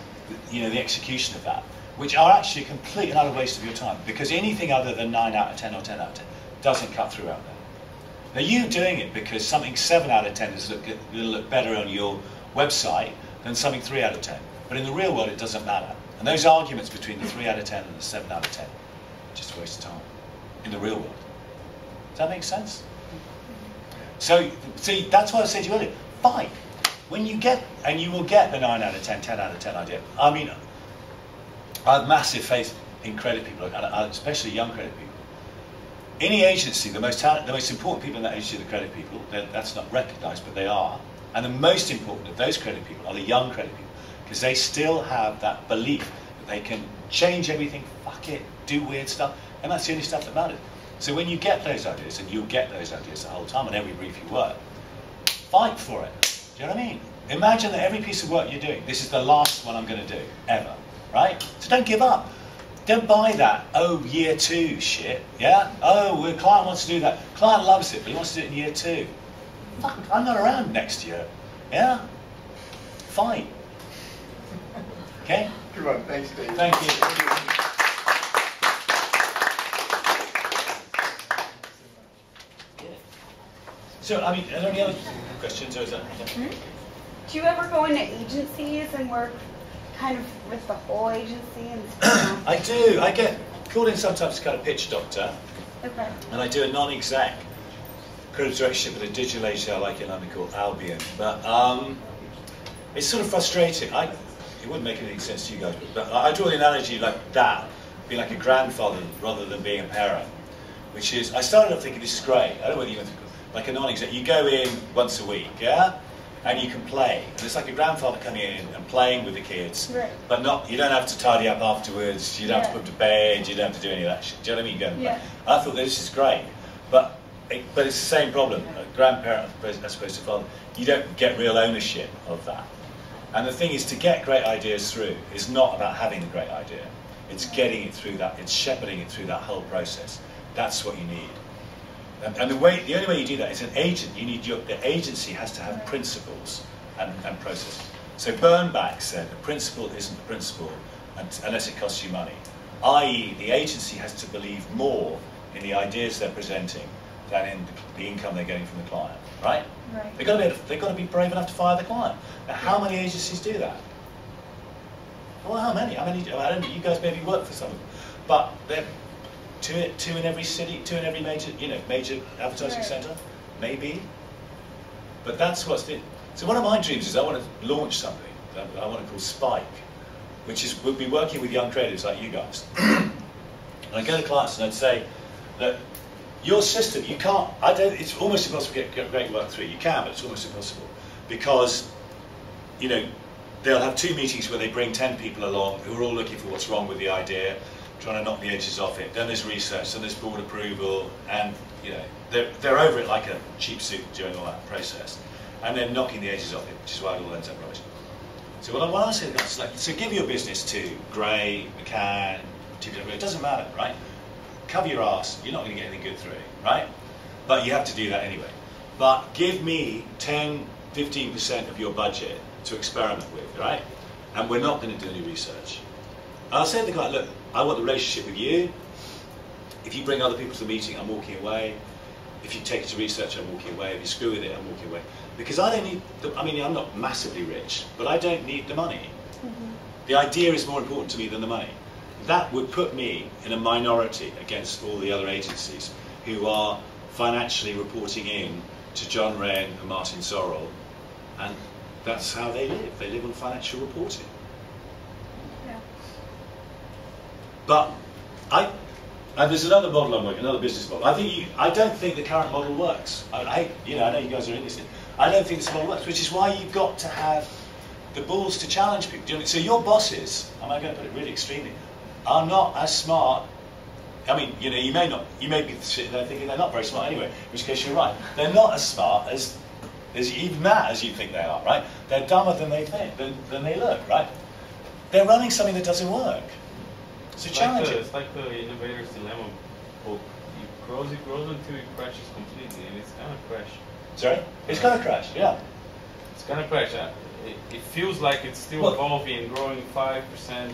S1: the execution of that, which are actually a complete and utter waste of your time, because anything other than 9 out of 10 or 10 out of 10 doesn't cut through out there. Now you doing it because something 7 out of 10 will look better on your website than something 3 out of 10. But in the real world it doesn't matter. And those arguments between the 3 out of 10 and the 7 out of 10, just a waste of time in the real world. Does that make sense? So, see, that's why I said to you earlier, fight. When you get, and you will get the 9 out of 10, 10 out of 10 idea. I mean, I have massive faith in credit people, and especially young credit people. Any agency, the most important people in that agency are the credit people. That's not recognised, but they are. And the most important of those credit people are the young credit people, because they still have that belief that they can change everything, fuck it, do weird stuff, and that's the only stuff that matters. So when you get those ideas, and you'll get those ideas the whole time on every brief you work, fight for it. Do you know what I mean? Imagine that every piece of work you're doing, this is the last one I'm going to do, ever, right? So don't give up. Don't buy that, oh, year 2 shit, yeah? Oh, the client wants to do that. Client loves it, but he wants to do it in year 2. Fuck, I'm not around next year, yeah? Fine. Okay?
S2: Good one, thanks, Dave.
S1: Thank you. So, I mean, are there any other questions, or is that?
S3: Do you ever go into agencies and work kind of with the whole agency? And
S1: I do. I get called in sometimes to kind of pitch doctor.
S3: Okay.
S1: And I do a non-exec creative directorship at a digital agency I like in London called Albion. But it's sort of frustrating. It wouldn't make any sense to you guys, but I draw the analogy like that, being like a grandfather rather than being a parent. Which is, I started off thinking this is great. I don't know whether you know, like a non-exec. You go in once a week, yeah? And you can play. And it's like a grandfather coming in and playing with the kids.
S3: Right.
S1: But not, you don't have to tidy up afterwards, you don't have to put them to bed, you don't have to do any of that shit. Do you know what I mean? Go and play. I thought this is great. But it's the same problem. A grandparent as opposed to father, you don't get real ownership of that. And the thing is, to get great ideas through is not about having a great idea. It's getting it through that, it's shepherding it through that whole process. That's what you need. And the only way you do that is an agent. You need the agency has to have principles and processes. So Bernbach said the principle isn't the principle unless it costs you money. I.e., the agency has to believe more in the ideas they're presenting than in the income they're getting from the client. Right?
S3: Right.
S1: They've got to be brave enough to fire the client. Now, how many agencies do that? Well, how many? I don't know. You guys maybe work for some of them, but they're two in every city, 2 in every major advertising centre, maybe. But that's what's the. So one of my dreams is I want to launch something that I want to call Spike, which would be working with young creatives like you guys. And I'd go to clients and I'd say that your system, you can't. It's almost impossible to get great work through. You can, but it's almost impossible because, you know, they'll have 2 meetings where they bring 10 people along who are all looking for what's wrong with the idea, trying to knock the edges off it. Then there's research, then there's board approval, and you know they're over it like a cheap suit during all that process, and then knocking the edges off it, which is why it all ends up rubbish. So what I say is like, so give your business to Gray, McCann, TPW. It doesn't matter, right? Cover your ass. You're not going to get anything good through it, right? But you have to do that anyway. But give me 10, 15% of your budget to experiment with, right? And we're not going to do any research. I'll say to the client, look, I want the relationship with you. If you bring other people to the meeting, I'm walking away. If you take it to research, I'm walking away. If you screw with it, I'm walking away. Because I don't need, I'm not massively rich, but I don't need the money. The idea is more important to me than the money. That would put me in a minority against all the other agencies who are financially reporting in to John Wren and Martin Sorrell, and that's how they live. They live on financial reporting. But and there's another model I'm working, another business model. I don't think the current model works. I know you guys are interested. I don't think this model works, which is why you've got to have the balls to challenge people. So your bosses, I'm going to put it really extremely, are not as smart. I mean, you may be sitting there thinking they're not very smart anyway, in which case you're right. They're not as smart as even that as you think they are, right? They're dumber than they think, than they look, right? They're running something that doesn't work. So challenge it.
S6: It's like the Innovator's Dilemma book. It grows until it crashes completely, and it's gonna crash.
S1: Sorry? It's gonna crash, yeah.
S6: It's gonna crash. It feels like it's still evolving and growing 5%,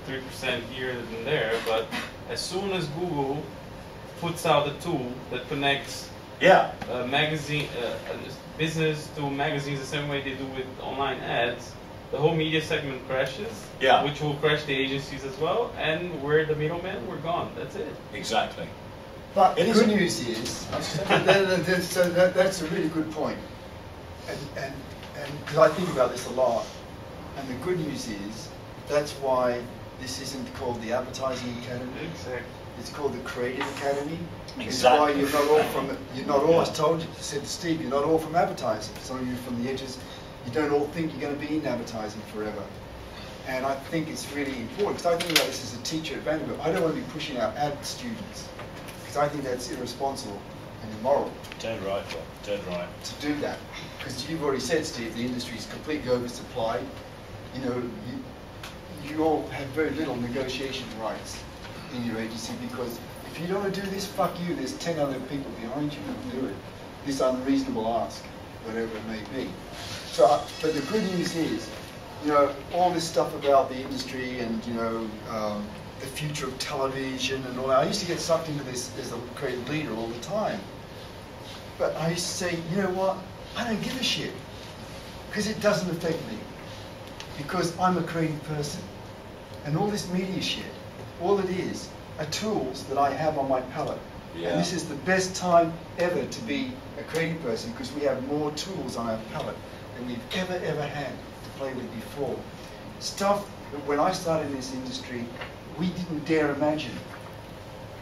S6: 3% here and there, but as soon as Google puts out a tool that connects business to magazines the same way they do with online ads, the whole media segment crashes, which will crash the agencies as well, and we're the middlemen, we're gone. That's it.
S1: Exactly.
S2: But the good news is, that's a really good point. And because I think about this a lot, and the good news is, that's why this isn't called the Advertising Academy.
S6: Exactly.
S2: It's called the Creative Academy.
S1: Exactly.
S2: It's why you're not all, I told you, said to Steve, you're not all from advertising. Some of you from the edges, you don't all think you're going to be in advertising forever. And I think it's really important, because I think about this as a teacher at Vanderbilt. I don't want to be pushing out ad students, because I think that's irresponsible and immoral.
S1: Dead right, Bob. Dead right.
S2: To do that. because you've already said, Steve, the industry is completely oversupplied. You know, you all have very little negotiation rights in your agency, because if you don't want to do this, fuck you, there's 10 other people behind you who will do it. This unreasonable ask, whatever it may be. So, but the good news is, you know, all this stuff about the industry and, you know, the future of television and all that. I used to get sucked into this as a creative leader all the time. But I used to say, you know what, I don't give a shit, because it doesn't affect me, because I'm a creative person. And all this media shit, all it is are tools that I have on my palette. Yeah. And this is the best time ever to be a creative person, because we have more tools on our palette than we've ever had to play with before. Stuff that when I started in this industry, we didn't dare imagine.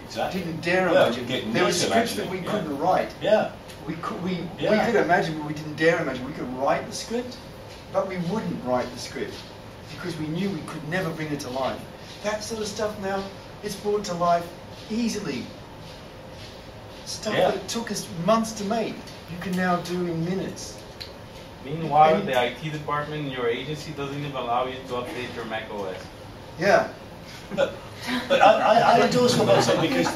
S1: Exactly.
S2: Didn't dare imagine. There were scripts that we couldn't write.
S1: Yeah.
S2: We could imagine, but we didn't dare imagine. We could write the script, but we wouldn't write the script, because we knew we could never bring it to life. That sort of stuff now, it's brought to life easily. Stuff that took us months to make, you can now do in minutes.
S6: Meanwhile, the IT department in your agency doesn't even allow you to update your Mac OS.
S2: Yeah.
S1: But I endorse what Bob's saying, because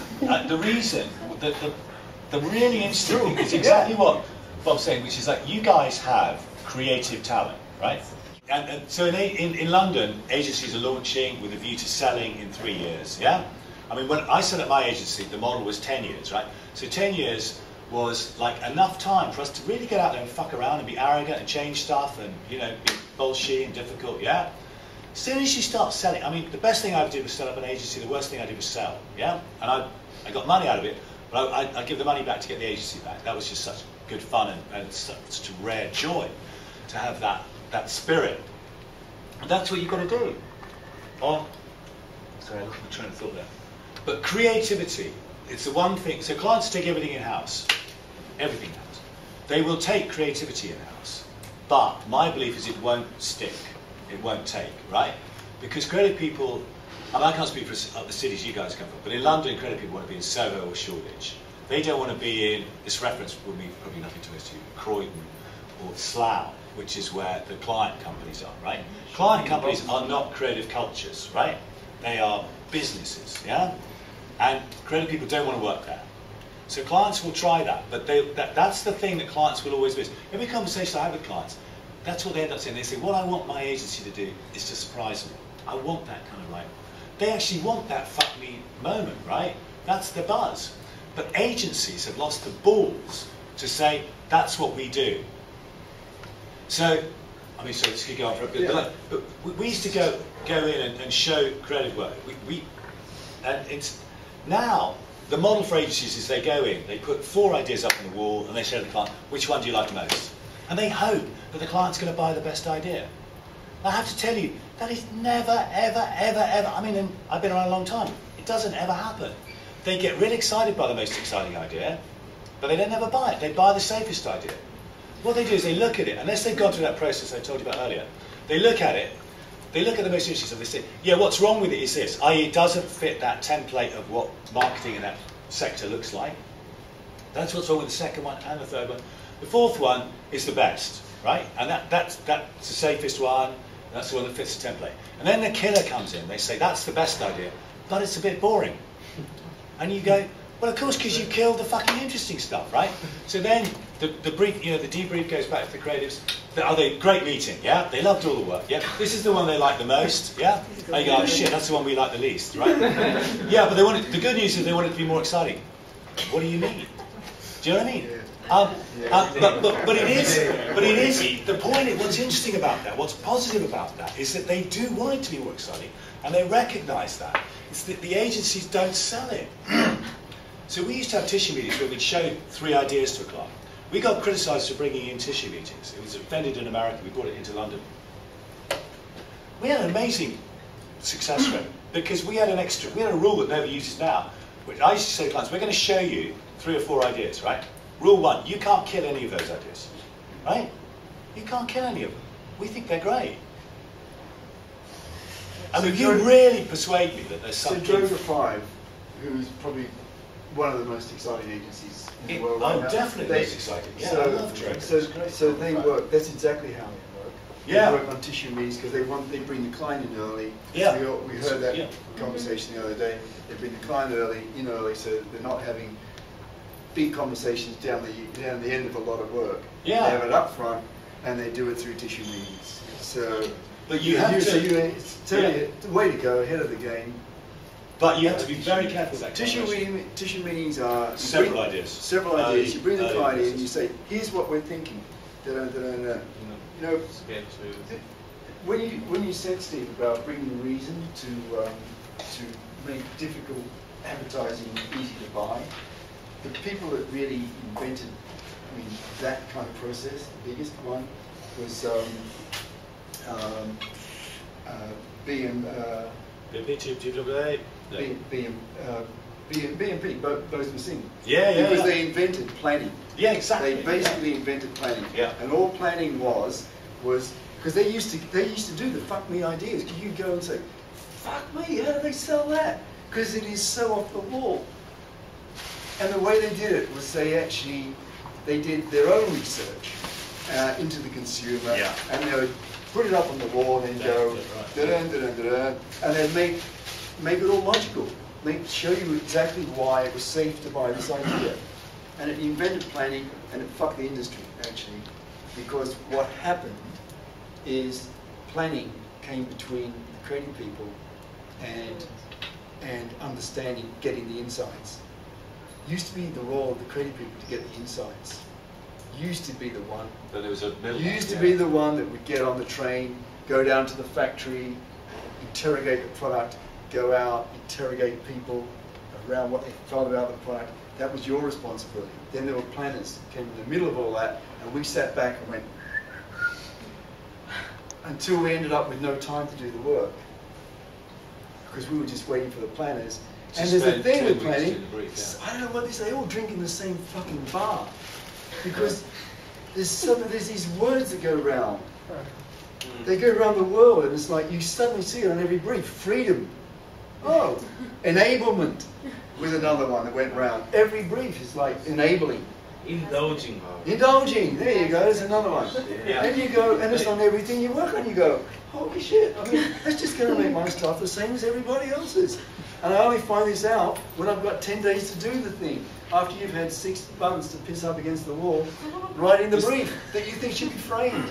S1: the reason, the really interesting thing is exactly what Bob's saying, which is that you guys have creative talent, right? And so in London, agencies are launching with a view to selling in 3 years, yeah? I mean, when I set up my agency, the model was 10 years, right? So 10 years was like enough time for us to really get out there and fuck around and be arrogant and change stuff and, you know, be bullshit and difficult, yeah? As soon as you start selling, I mean, the best thing I ever did was set up an agency, the worst thing I did was sell, yeah? And I got money out of it, but I give the money back to get the agency back. That was just such good fun and such a rare joy to have that spirit. And that's what you've got to do. Oh, sorry, I lost my train of thought there. But creativity, it's the one thing. So clients take everything in-house, everything in-house. They will take creativity in-house, but my belief is it won't stick. It won't take, right? Because creative people, and I can't speak for the cities you guys come from, but in London, creative people want to be in Soho or Shoreditch. They don't want to be in, this reference will mean probably nothing to us, Croydon or Slough, which is where the client companies are, right? Client companies are not creative cultures, right? They are businesses, yeah? And creative people don't want to work there. So clients will try that, but that's the thing that clients will always miss. Every conversation I have with clients, that's what they end up saying. They say, what I want my agency to do is to surprise me. I want that kind of like, they actually want that fuck me moment, right? That's the buzz. But agencies have lost the balls to say, that's what we do. So, I mean, so this could go on for a bit, but we used to go in and show creative work. And it's now the model for agencies is they go in, they put 4 ideas up on the wall, and they show the client, which one do you like the most? And they hope that the client's going to buy the best idea. I have to tell you, that is never, ever, ever. I mean, I've been around a long time. It doesn't ever happen. They get really excited by the most exciting idea, but they don't ever buy it. They buy the safest idea. What they do is they look at it, unless they've gone through that process I told you about earlier. They look at it, they look at the most interesting stuff, they say, yeah, what's wrong with it is this, i.e. it doesn't fit that template of what marketing in that sector looks like. That's what's wrong with the second one and the third one. The fourth one is the best, right? And that's the safest one, that's the one that fits the template. And then the killer comes in, they say, that's the best idea, but it's a bit boring. And you go, well, of course, because you killed the fucking interesting stuff, right? So then the brief, you know, the debrief goes back to the creatives. Are they great meeting? Yeah, they loved all the work. Yeah, this is the one they like the most. Yeah, and you go, oh shit, that's the one we like the least, right? Yeah, but they wanted. The good news is they wanted it to be more exciting. What do you mean? Do you know what I mean? But it is the point. What's interesting about that, what's positive about that, is that they do want it to be more exciting, and they recognise that. It's that the agencies don't sell it. So we used to have tissue meetings where we'd show 3 ideas to a client. We got criticised for bringing in tissue meetings. It was invented in America. We brought it into London. We had an amazing success rate because we had a rule that nobody uses now. Which I used to say to clients, we're going to show you 3 or 4 ideas, right? Rule 1, you can't kill any of those ideas, right? You can't kill any of them. We think they're great. I mean, if you really persuade me that there's something...
S2: So Day05, who's probably one of the most exciting agencies in the world right now.
S1: Definitely most exciting. Yeah, I love Trek.
S2: So they work. That's exactly how they work.
S1: Yeah.
S2: They work on tissue meetings because they bring the client in early.
S1: Yeah.
S2: We heard that conversation the other day. They bring the client in early, so they're not having big conversations down the end of a lot of work.
S1: Yeah.
S2: They have it up front, and they do it through tissue meetings. So,
S1: but you have to.
S2: The way to go, ahead of the game.
S1: But you have to be very careful with that.
S2: Tissue meetings are
S1: several ideas.
S2: Several ideas. You bring the client in, you say, "Here's what we're thinking." You know, when you said, Steve, about bringing reason to make difficult advertising easy to buy, the people that really invented, that kind of process, the biggest one was BNP, Bozeman Singh. Because they invented planning.
S1: Yeah, exactly.
S2: They basically invented planning.
S1: Yeah.
S2: And all planning was because they used to do the fuck me ideas. You could go and say, fuck me, how do they sell that? Because it is so off the wall. And the way they did it was they did their own research into the consumer, and they would put it up on the wall and then go, and then make it all logical. Show you exactly why it was safe to buy this idea. And it invented planning, and it fucked the industry, actually. Because what happened is planning came between the creative people and understanding, getting the insights. Used to be the role of the creative people to get the insights. Used to be the one.
S1: But there was a
S2: used to be the one that would get on the train, go down to the factory, interrogate the product, go out, interrogate people around what they felt about the product. That was your responsibility. Then there were planners who came in the middle of all that, and we sat back and went until we ended up with no time to do the work because we were just waiting for the planners. And there's a thing with planning. I don't know what this. They all drink in the same fucking bar because there's these words that go around. They go around the world, and it's like you suddenly see it on every brief. Freedom. Oh, enablement. With another one that went round. Every brief is like enabling.
S6: Indulging.
S2: Indulging. There you go. There's another one.
S6: Yeah.
S2: And you go, and it's on everything you work on. You go, holy shit. I mean, that's just going to make my stuff the same as everybody else's. And I only find this out when I've got 10 days to do the thing. After you've had 6 months to piss up against the wall, writing the brief that you think should be framed.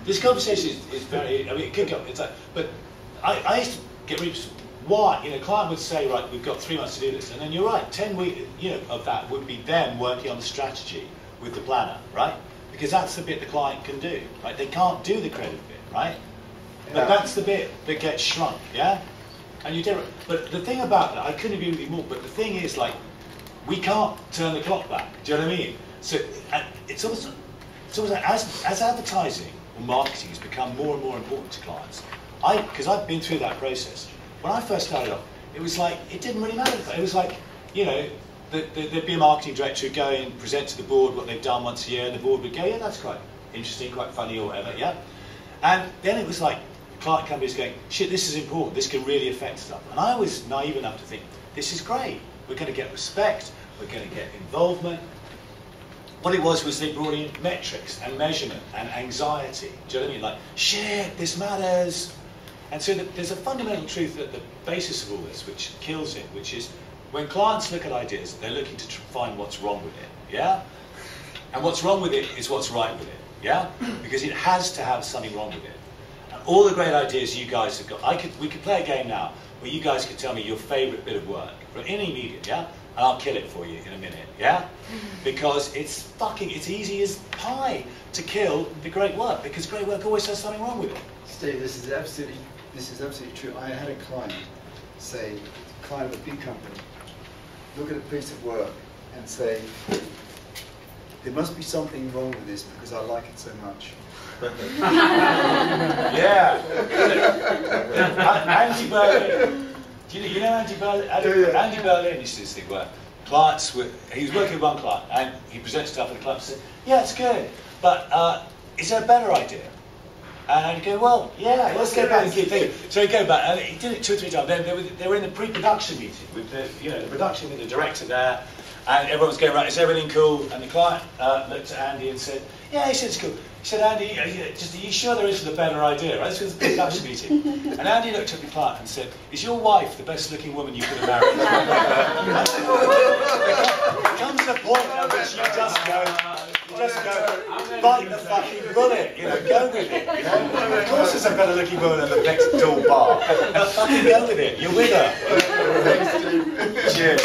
S1: This conversation is very. I mean, it could go. It's like, but I used to get really. Why? A client would say, right, we've got 3 months to do this, and then you're right, 10 weeks, of that would be them working on the strategy with the planner, right? Because that's the bit the client can do, right? They can't do the creative bit, right? Yeah. But that's the bit that gets shrunk, yeah? And you do it. But the thing about that, I couldn't agree with you more. But the thing is, like, we can't turn the clock back. Do you know what I mean? So it's almost like as advertising or marketing has become more and more important to clients. Because I've been through that process. When I first started off, it was like, it didn't really matter. It was like, there'd be a marketing director who'd go and present to the board what they've done once a year, and the board would go, yeah, that's quite interesting, quite funny or whatever, yeah? And then it was like, client companies going, shit, this is important, this can really affect stuff. And I was naive enough to think, this is great, we're going to get respect, we're going to get involvement. What it was they brought in metrics and measurement and anxiety. Do you know what I mean? Like, shit, this matters. And so there's a fundamental truth at the basis of all this, which kills it, which is when clients look at ideas, they're looking to find what's wrong with it, yeah? And what's wrong with it is what's right with it, yeah? Because it has to have something wrong with it. And all the great ideas you guys have got, we could play a game now where you guys could tell me your favourite bit of work from any medium, yeah? And I'll kill it for you in a minute, yeah? Because it's easy as pie to kill the great work, because great work always has something wrong with it.
S2: Steve, this is absolutely true. I had a client say, a client of a big company, look at a piece of work and say, there must be something wrong with this because I like it so much.
S1: Yeah. Andy Berlin. Do you know Andy Berlin? Andy Berlin used to do this thing where clients he was working with one client and he presented stuff and the client said, yeah, it's good, but is there a better idea? And he'd go, well, yeah, let's go back and keep thinking. So he'd go back, and he did it 2 or 3 times. They were in the pre-production meeting with the, the production with the director there, and everyone was going, right, is everything cool? And the client looked at Andy and said, yeah, he said it's cool. He said, Andy, are you sure there isn't a better idea? Right? Let's go to the production meeting. And Andy looked at the client and said, is your wife the best looking woman you could have married? There comes a point at which you just go, bite the fucking bullet, go with it, Of course there's a better looking woman at the next door bar. Fucking go with it, you're with her. Cheers.